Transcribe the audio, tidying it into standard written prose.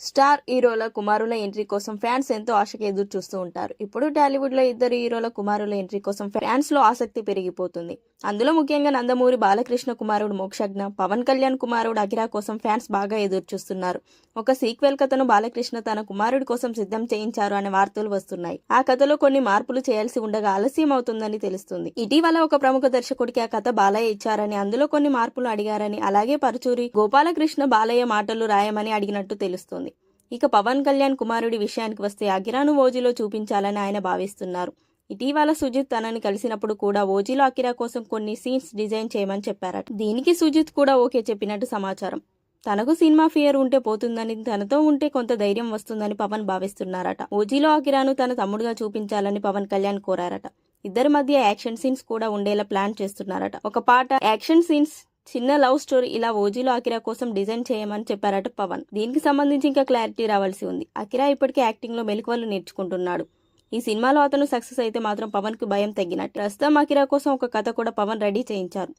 Star హీరోల కుమారుల entry కోసం ఫ్యాన్స్ ఎంతో ఆశగా ఎదురు చూస్తూ ఉంటారు. ఇప్పుడు టాలీవుడ్ లో ఇద్దరు హీరోల కుమారుల ఎంట్రీ కోసం ఫ్యాన్స్ లో ఆసక్తి పెరిగిపోతుంది. అందులో ముఖ్యంగా నందమూరి బాలకృష్ణ కుమారుడు మోక్షజ్ఞ, పవన్ కళ్యాణ్ కుమారుడు అఖిరా కోసం ఫ్యాన్స్ బాగా ఎదురు చూస్తున్నారు. ఒక సీక్వెల్ కథను బాలకృష్ణ తన కుమారుడి కోసం సిద్ధం చేయించారు అనే వార్తలు వస్తున్నాయి. ఆ కథలో కొన్ని మార్పులు చేయాల్సి ఉండగా ఆలస్యం అవుతుందని తెలుస్తుంది. ఇటీవల ఒక ప్రముఖ దర్శకుడికి ఆ కథ బాలయ్య ఇచ్చారని, అందులో కొన్ని మార్పులు అడిగారని, అలాగే పరుచూరి గోపాలకృష్ణ బాలయ్య మాటలు రాయమని అడిగినట్టు తెలుస్తుంది. ఇక పవన్ కళ్యాణ్ కుమారుడి విషయానికి వస్తే అఖిరాను ఓజీలో చూపించాలని ఆయన భావిస్తున్నారు. ఇటీవల సుజిత్ తనని కలిసినప్పుడు కూడా ఓజీలో అఖిరా కోసం కొన్ని సీన్స్ డిజైన్ చేయమని చెప్పారట. దీనికి సుజిత్ కూడా ఓకే చెప్పినట్టు సమాచారం. తనకు సినిమా ఫియర్ ఉంటే పోతుందని, తనతో ఉంటే కొంత ధైర్యం వస్తుందని పవన్ భావిస్తున్నారట. ఓజీలో అఖిరాను తన తమ్ముడుగా చూపించాలని పవన్ కళ్యాణ్ కోరారట. ఇద్దరి మధ్య యాక్షన్ సీన్స్ కూడా ఉండేలా ప్లాన్ చేస్తున్నారట. ఒక పాట యాక్షన్ సీన్స్, చిన్న లవ్ స్టోరీ ఇలా ఓజీలో అఖిరా కోసం డిజైన్ చేయమని చెప్పారట పవన్. దీనికి సంబంధించి ఇంకా క్లారిటీ రావాల్సి ఉంది. అఖిరా ఇప్పటికే యాక్టింగ్ లో మెలకువలు నేర్చుకుంటున్నాడు. ఈ సినిమాలో అతను సక్సెస్ అయితే మాత్రం పవన్ కు భయం తగ్గినట్టు. ప్రస్తుతం అఖిరా కోసం ఒక కథ కూడా పవన్ రెడీ చేయించారు.